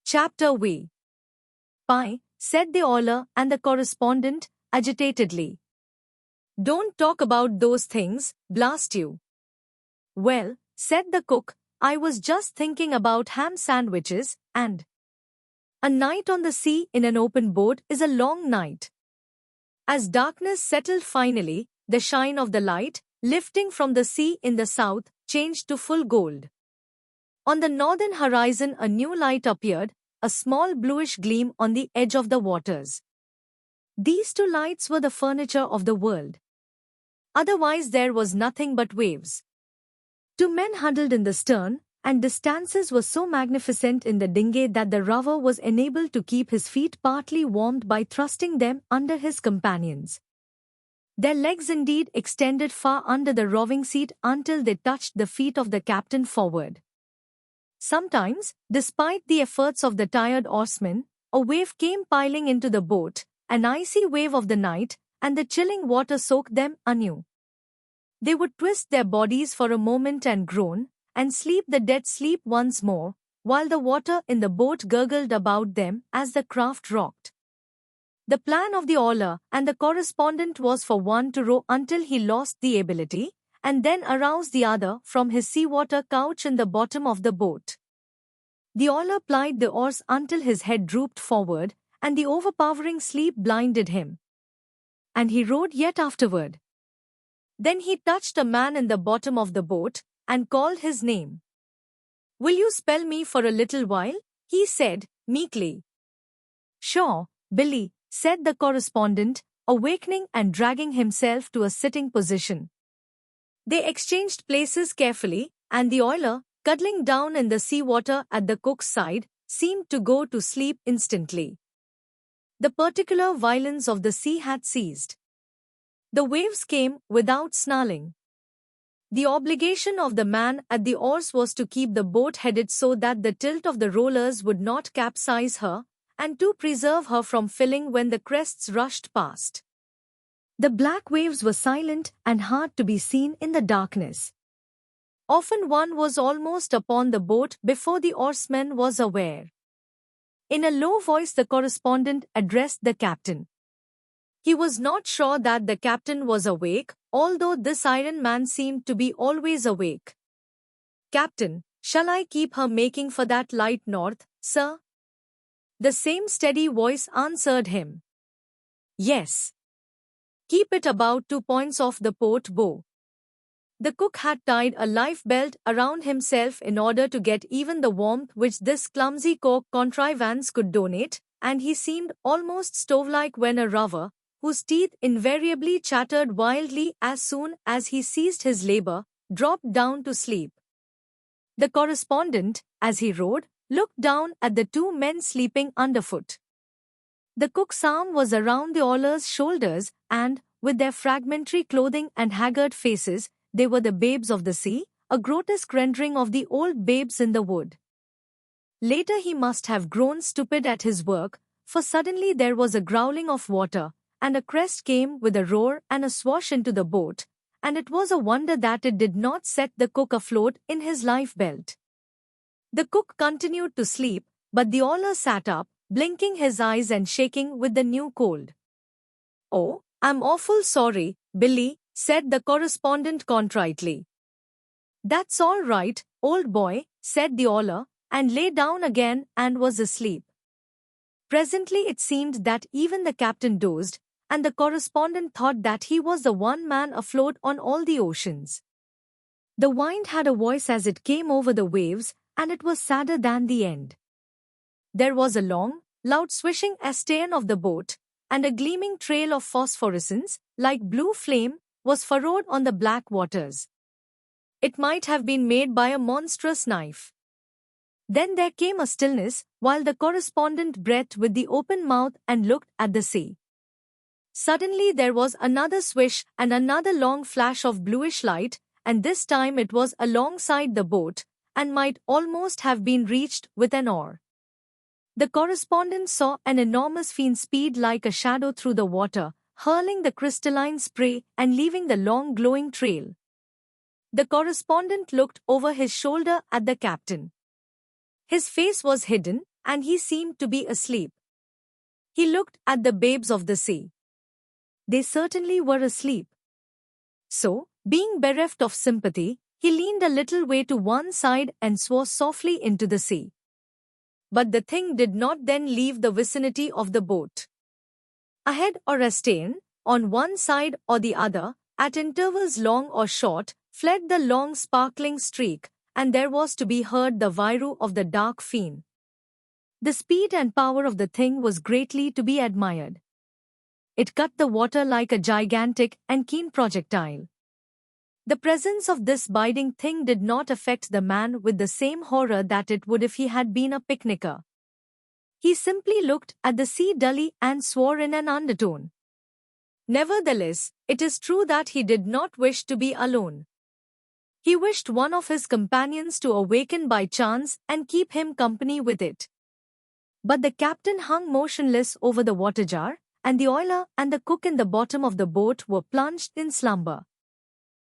Chapter We. Pie, said the oiler and the correspondent, agitatedly. Don't talk about those things, blast you. Well, said the cook, I was just thinking about ham sandwiches, and a night on the sea in an open boat is a long night. As darkness settled finally, the shine of the light, lifting from the sea in the south, changed to full gold. On the northern horizon a new light appeared, a small bluish gleam on the edge of the waters. These two lights were the furniture of the world. Otherwise there was nothing but waves. Two men huddled in the stern, and distances were so magnificent in the dinghy that the rower was enabled to keep his feet partly warmed by thrusting them under his companions. Their legs indeed extended far under the rowing seat until they touched the feet of the captain forward. Sometimes, despite the efforts of the tired oarsmen, a wave came piling into the boat, an icy wave of the night, and the chilling water soaked them anew. They would twist their bodies for a moment and groan, and sleep the dead sleep once more, while the water in the boat gurgled about them as the craft rocked. The plan of the oiler and the correspondent was for one to row until he lost the ability, and then arouse the other from his seawater couch in the bottom of the boat. The oiler plied the oars until his head drooped forward, and the overpowering sleep blinded him. And he rowed yet afterward. Then he touched a man in the bottom of the boat, and called his name. Will you spell me for a little while? He said, meekly. Sure, Billy, said the correspondent, awakening and dragging himself to a sitting position. They exchanged places carefully, and the oiler, cuddling down in the seawater at the cook's side, seemed to go to sleep instantly. The particular violence of the sea had ceased. The waves came without snarling. The obligation of the man at the oars was to keep the boat headed so that the tilt of the rollers would not capsize her, and to preserve her from filling when the crests rushed past. The black waves were silent and hard to be seen in the darkness. Often one was almost upon the boat before the oarsman was aware. In a low voice the correspondent addressed the captain. He was not sure that the captain was awake, although this iron man seemed to be always awake. Captain, shall I keep her making for that light north, sir? The same steady voice answered him. Yes. Keep it about 2 points off the port bow. The cook had tied a life belt around himself in order to get even the warmth which this clumsy cork contrivance could donate, and he seemed almost stove-like when a rower, whose teeth invariably chattered wildly as soon as he ceased his labor, dropped down to sleep. The correspondent, as he rowed, looked down at the two men sleeping underfoot. The cook's arm was around the oiler's shoulders, and, with their fragmentary clothing and haggard faces, they were the babes of the sea, a grotesque rendering of the old babes in the wood. Later he must have grown stupid at his work, for suddenly there was a growling of water, and a crest came with a roar and a swash into the boat, and it was a wonder that it did not set the cook afloat in his life-belt. The cook continued to sleep, but the oiler sat up, blinking his eyes and shaking with the new cold. Oh, I'm awful sorry, Billy, said the correspondent contritely. That's all right, old boy, said the oiler, and lay down again and was asleep. Presently it seemed that even the captain dozed, and the correspondent thought that he was the one man afloat on all the oceans. The wind had a voice as it came over the waves, and it was sadder than the end. There was a long, loud swishing astern of the boat, and a gleaming trail of phosphorescence, like blue flame, was furrowed on the black waters. It might have been made by a monstrous knife. Then there came a stillness, while the correspondent breathed with the open mouth and looked at the sea. Suddenly there was another swish and another long flash of bluish light, and this time it was alongside the boat, and might almost have been reached with an oar. The correspondent saw an enormous fiend speed like a shadow through the water, hurling the crystalline spray and leaving the long glowing trail. The correspondent looked over his shoulder at the captain. His face was hidden, and he seemed to be asleep. He looked at the babes of the sea. They certainly were asleep. So, being bereft of sympathy, he leaned a little way to one side and swore softly into the sea. But the thing did not then leave the vicinity of the boat. Ahead or astern, on one side or the other, at intervals long or short, fled the long sparkling streak, and there was to be heard the whirr of the dark fiend. The speed and power of the thing was greatly to be admired. It cut the water like a gigantic and keen projectile. The presence of this biting thing did not affect the man with the same horror that it would if he had been a picnicker. He simply looked at the sea dully and swore in an undertone. Nevertheless, it is true that he did not wish to be alone. He wished one of his companions to awaken by chance and keep him company with it. But the captain hung motionless over the water jar, and the oiler and the cook in the bottom of the boat were plunged in slumber.